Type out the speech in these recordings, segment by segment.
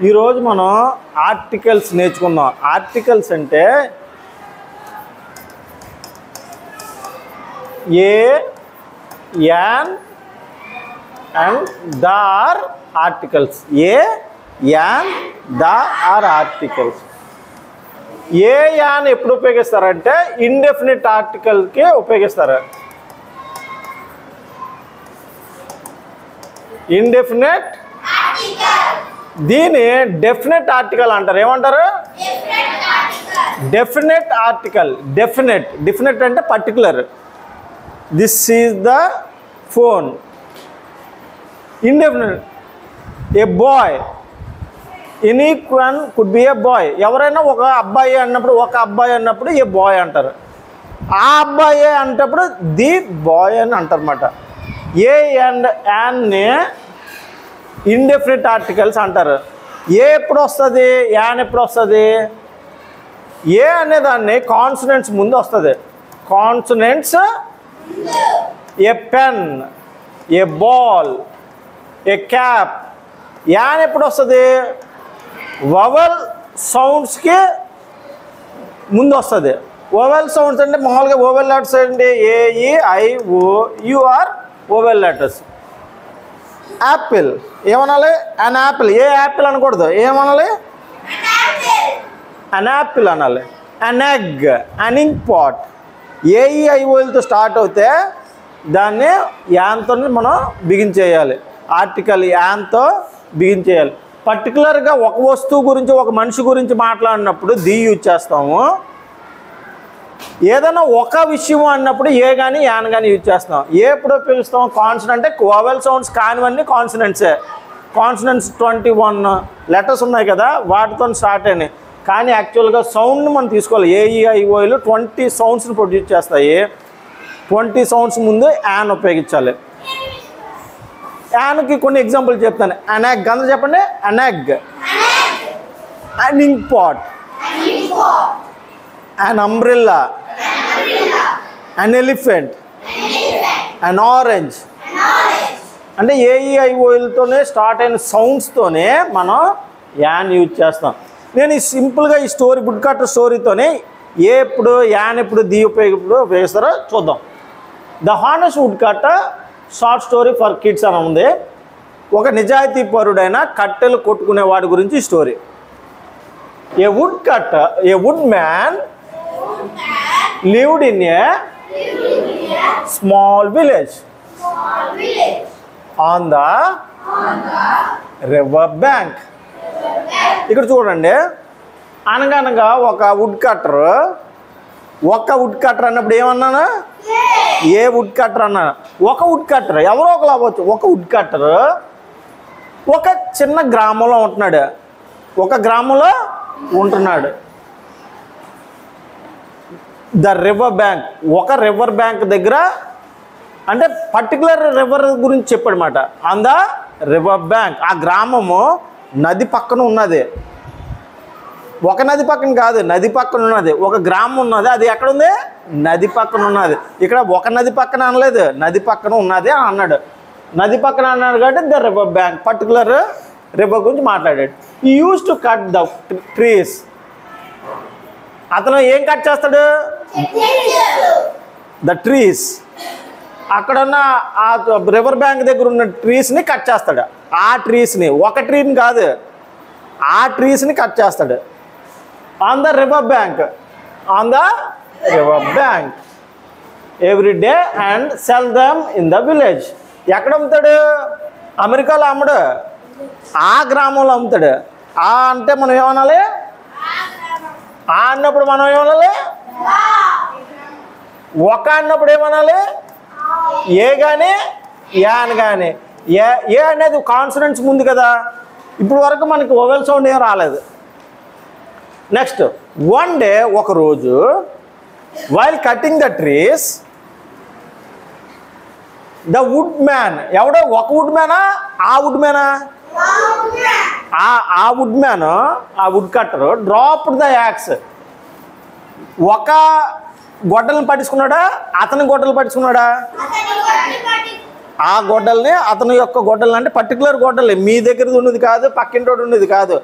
ఈరోజు మనం ఆర్టికల్స్ నేర్చుకుందాం. ఆర్టికల్స్ అంటే a an and the are articles. A an the are articles. A an ఎప్పుడు ఉపయోగిస్తారంటే ఇండెఫినిట్ ఆర్టికల్కి ఉపయోగిస్తారు. ఇండెఫినిట్ దీని డెఫినెట్ ఆర్టికల్ అంటారు. ఏమంటారు? Definite article. డెఫినెట్ అంటే particular. This is the phone. Indefinite a boy. Anyone could be a boy. ఎవరైనా ఒక అబ్బాయి అన్నప్పుడు ఏ బాయ్ అంటారు. ఆ అబ్బాయి అంటప్పుడు ది బాయ్ అని అంటారు అన్నమాట. ఏ అండ్ యాన్ని ఇండెఫినిట్ ఆర్టికల్స్ అంటారు. ఏ ఎప్పుడు వస్తుంది, యాన్ ఎప్పుడు వస్తుంది? ఏ అనేదాన్ని కాన్సనెంట్స్ ముందు వస్తుంది. Consonants a pen, A ball, A cap. An ఎప్పుడు వస్తుంది? వవల్ సౌండ్స్కి ముందు వస్తుంది. వవల్ సౌండ్స్ అంటే మామూలుగా వవల్ లెటర్స్ ఏంటి? A E I O U are vowel letters. Apple ఏమనాలి? An Apple. ఏ యాపిల్ అనకూడదు. ఏమనాలి? అన్ యాపిల్ అనాలి. An egg, an ink pot. ఏఈఐఓలతో స్టార్ట్ అవుతే దాన్ని యాన్తో మనం బిగించేయాలి. ఆర్టికల్ యాన్తో బిగించేయాలి. పర్టికులర్గా ఒక వస్తువు గురించి, ఒక మనిషి గురించి మాట్లాడినప్పుడు ది యూజ్ చేస్తాము. ఏదైనా ఒక విషయం అన్నప్పుడు ఏ కానీ యాన్ కానీ యూజ్ చేస్తాం. ఏ ఎప్పుడు ఉపయోగిస్తాం? కాన్సనెంట్ అంటే వవెల్ సౌండ్స్ కానివన్నీ కాన్సనెంట్సే. కాన్సనెంట్స్ 21 లెటర్స్ ఉన్నాయి కదా, వాటితో స్టార్ట్ అయినాయి. కానీ యాక్చువల్గా సౌండ్ని మనం తీసుకోవాలి. ఏఈఐఓలు 20 సౌండ్స్ని ప్రొడ్యూస్ చేస్తాయి. 20 సౌండ్స్ ముందు యాన్ ఉపయోగించాలి. యాన్కి కొన్ని ఎగ్జాంపుల్ చెప్తాను. అన్ ఎగ్ అందరూ చెప్పండి. An egg, an ink pot, an umbrella, an elephant, an orange. అంటే ఏఈఐఓలతోనే స్టార్ట్ అయిన సౌండ్స్తోనే మనం యాన్ యూజ్ చేస్తాం. నేను సింపుల్గా ఈ స్టోరీ వుడ్ కట్టర్ స్టోరీతోనే ఏ ఎప్పుడు యాన్ ఎప్పుడు ది ఉపయోగిస్తారో చూద్దాం. The honest woodcutter short story for kids అని ఉంది. ఒక నిజాయితీ పరుడైన కట్టెలు కొట్టుకునే వాడి గురించి story. A woodcutter, a woodman lived in a small village on the river bank. ఇక్కడ చూడండి, అనగనగా ఒక వుడ్ కట్టర్ అన్నప్పుడు ఏమన్నాను? ఏ వుడ్ కట్టర్ అన్నాను. ఒక వుడ్ కట్టర్ ఎవరో ఒకరు అవ్వచ్చు. ఒక వుడ్ కట్టర్ ఒక చిన్న గ్రామంలో ఉంటున్నాడు. ద రివర్ బ్యాంక్, ఒక రివర్ బ్యాంక్ దగ్గర, అంటే పర్టికులర్ రివర్ గురించి చెప్పాడనమాట. On the river bank. ఆ గ్రామము నది పక్కన ఉన్నది. ఒక నది పక్కన కాదు, నది పక్కన ఉన్నది. ఒక గ్రామం ఉన్నది. అది ఎక్కడుంది? నది పక్కన ఉన్నది. ఇక్కడ ఒక నది పక్కన అనలేదు, నది పక్కన ఉన్నది అని అన్నాడు. నది పక్కన అన్నాడు కాబట్టి the river bank, particular river గురించి మాట్లాడాడు. ఈ use to cut the trees. అతను ఏం కట్ చేస్తాడు? The trees. అక్కడున్న ఆ రివర్ బ్యాంక్ దగ్గర ఉన్న ట్రీస్ని కట్ చేస్తాడు. ఆ ట్రీస్ని, ఒక ట్రీని కాదు, ఆ ట్రీస్ని కట్ చేస్తాడు. On the river bank, on the river bank every day and cell them in the village. ఎక్కడ అమ్ముతాడు? అమెరికాలో అమ్మడు, ఆ గ్రామంలో అమ్ముతాడు. ఆ అంటే మనం ఏమనాలి? ఆ అన్నప్పుడు మనం ఏమనాలి? ఒక అన్నప్పుడు ఏమనాలి? ఏ కానీ యాన్ కానీ. ఏ అనేది కాన్సనెంట్స్ ముందు కదా. ఇప్పుడు వరకు మనకి వవెల్ సౌండ్ ఏం రాలేదు. నెక్స్ట్, వన్ డే, ఒకరోజు, while cutting the trees, the woodman. ఎవడో ఒక వుడ్ మ్యానా? ఆ వుడ్ మ్యానా? ఆ వుడ్ మ్యాన్, ఆ woodcutter dropped the axe. ఒక గొడ్డలను పట్టించుకున్నాడా? అతని గొడ్డలు పట్టించుకున్నాడా? ఆ గొడ్డల్ని అతని యొక్క గొడ్డలు అంటే పర్టికులర్ గొడ్డలు మీ దగ్గర ఉన్నది కాదు, పక్కింటోడు ఉన్నది కాదు,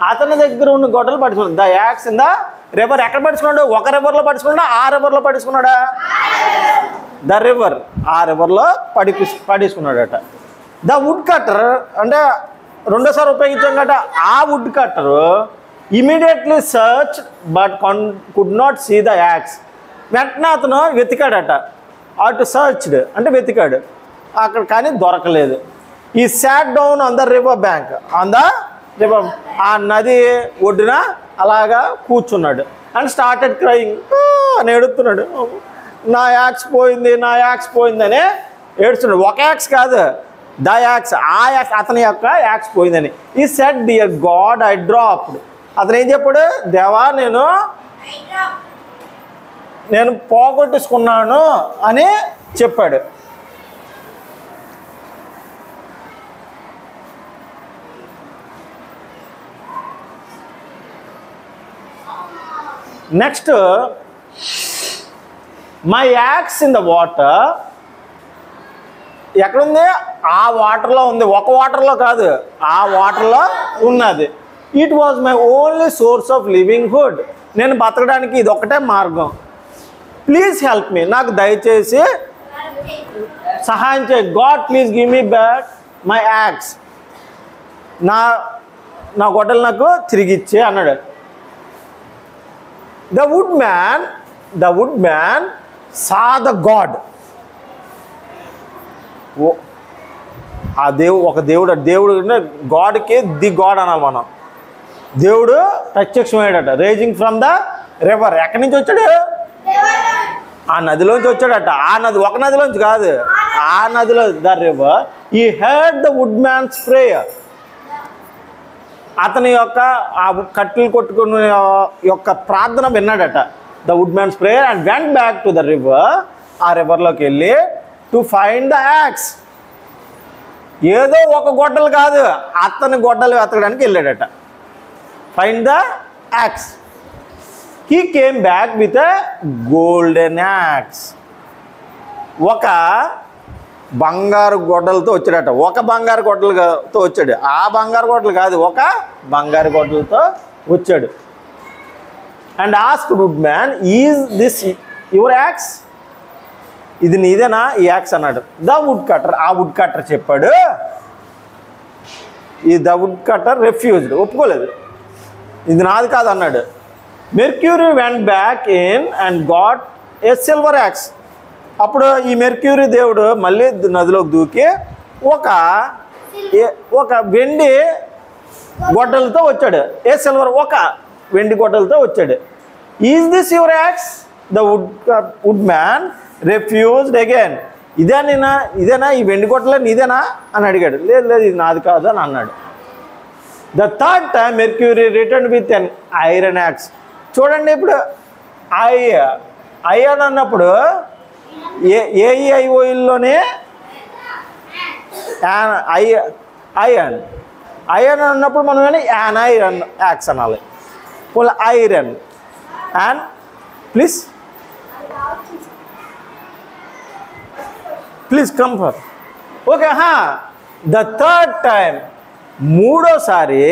అతని దగ్గర ఉన్న గొడ్డలు పట్టుకున్నాడు. The axe in the river. ఎక్కడ పట్టుకున్నాడు? ఒక రివర్లో పట్టుకున్నాడా, ఆ రివర్లో పట్టుకున్నాడా? ద రివర్, ఆ రివర్లో పడేసుకున్నాడట. ద వుడ్ కట్టర్ అంటే రెండోసారి ఉపయోగించాం కదా, ఆ woodcutter immediately search but could not see the axe. వెంటనే అతను వెతికాడట. అటు సర్చ్డ్ అంటే వెతికాడు అక్కడ, కానీ దొరకలేదు. ఈ sat down on the river bank, on the river, ఆ నది ఒడ్డున అలాగా కూర్చున్నాడు. అండ్ స్టార్టెడ్ క్రయింగ్ అని ఏడుస్తున్నాడు. నా యాక్స్ పోయింది, నా యాక్స్ పోయిందని ఏడుస్తున్నాడు. ఒక యాక్స్ కాదు, ద యాక్స్, ఆ యాక్స్, అతని యొక్క యాక్స్ పోయిందని. He said dear God I dropped. అతను ఏం చెప్పాడు? దేవా నేను పోగొట్టుకున్నాను అని చెప్పాడు. Next, my axe in the water. ఎక్కడుంది? ఆ వాటర్లో ఉంది, ఒక వాటర్లో కాదు, ఆ వాటర్లో ఉన్నది. It was my only source of livelihood. నేను బతకడానికి ఇది ఒకటే మార్గం. ప్లీజ్ హెల్ప్ మీ, నాకు దయచేసి సహాయం చేయి. God please give me back my axe. నా గొడ్డలు నాకు తిరిగిచ్చే అన్నాడు. The woodman saw the God. ఆ ఒక దేవుడు గాడ్కి ది గాడ్ అనాలి మనం. దేవుడు ప్రత్యక్షమయ్యాడట. Raising from the river. ఎక్కడి నుంచి వచ్చాడు? ఆ నదిలోంచి వచ్చాడట. ఆ నది ఒక నదిలోంచి కాదు, ఆ నదిలో, the river. He heard the woodman's prayer. అతని యొక్క ఆ కట్టెలు కొట్టుకునే యొక్క ప్రార్థన విన్నాడట. The woodman's prayer and went back to the river. ఆ రివర్లోకి వెళ్ళి టు ఫైండ్ ద యాక్స్. ఏదో ఒక గొడ్డలు కాదు, అతని గొడ్డలు వెతకడానికి వెళ్ళాడట. Find the axe. He came back with a golden axe. ఒక బంగారు గొడ్డలతో వచ్చాడట. ఒక బంగారు గొడ్డలతో వచ్చాడు. ఆ బంగారు గొడ్డలు కాదు, ఒక బంగారు గొడ్డలతో వచ్చాడు. And ask woodman, is this your axe? ఇది నీదేనా ఈ యాక్స్ అన్నాడు. ద వుడ్ కట్టర్, ఆ వుడ్ కట్టర్ చెప్పాడు. ఈ ద వుడ్ కట్టర్ రిఫ్యూజ్డ్, ఒప్పుకోలేదు, ఇది నాది కాదు అన్నాడు. Mercury went back in and got a silver axe. అప్పుడు ఈ మెర్క్యూరీ దేవుడు మళ్ళీ నదిలోకి దూకి ఒక వెండి గొడ్డలతో వచ్చాడు. ఏ సిల్వర్, ఒక వెండి గొడ్డలతో వచ్చాడు. Is this your axe? The woodman refused again. ఇదేనా ఈ వెండి గొడ్డలే నీదేనా అని అడిగాడు. లేదు ఇది నాది కాదు అని అన్నాడు. The third time Mercury return with an iron axe. చూడండి, ఇప్పుడు ఐరన్ అన్నప్పుడు ఏఈఐఓయిల్లోనే ఐరన్ అన్నప్పుడు మనం కానీ యాన్ ఐరన్ యాక్స్ అనాలి. Iron and please comfort. Okay. The third time, మూడోసారి,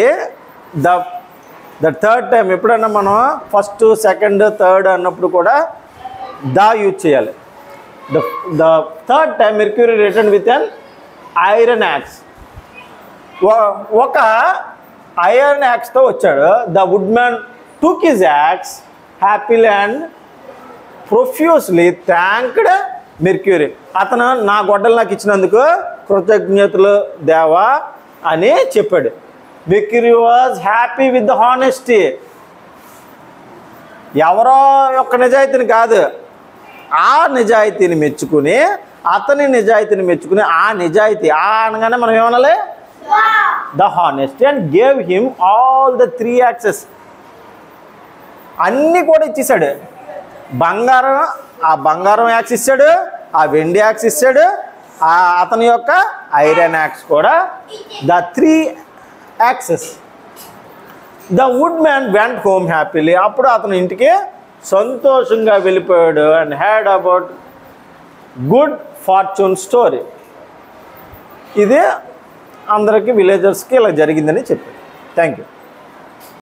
ద థర్డ్ టైం. ఎప్పుడన్నా మనం ఫస్ట్, సెకండ్, థర్డ్ అన్నప్పుడు కూడా దా యూజ్ చేయాలి. The third time Mercury return with an iron axe. ఒక ఐరన్ యాక్స్తో వచ్చాడు. The woodman took his axe happily and profusely thanked mercury. అతను నా గొడ్డలు నాకు ఇచ్చినందుకు కృతజ్ఞతలు దేవా అని చెప్పాడు. Mercury was happy with the honesty. ఎవరో యొక్క నిజాయితీని కాదు, ఆ నిజాయితీని మెచ్చుకుని, అతని నిజాయితీని మెచ్చుకుని, ఆ నిజాయితీ అనగానే మనం ఏమనాలి? The honesty. And gave him all the 3 access. అన్నీ కూడా ఇచ్చేసాడు. ఆ బంగారం యాక్స్ ఇచ్చాడు, ఆ వెండి యాక్స్ ఇచ్చాడు, అతని యొక్క ఐరన్ యాక్స్ కూడా, the 3 axes. The woodman went home happily. అప్పుడు అతను ఇంటికి సంతోషంగా వెళ్ళిపోయాడు. And had about good fortune story. ఇదే అందరికీ విలేజర్స్కి ఇలా జరిగిందని చెప్పారు. Thank you.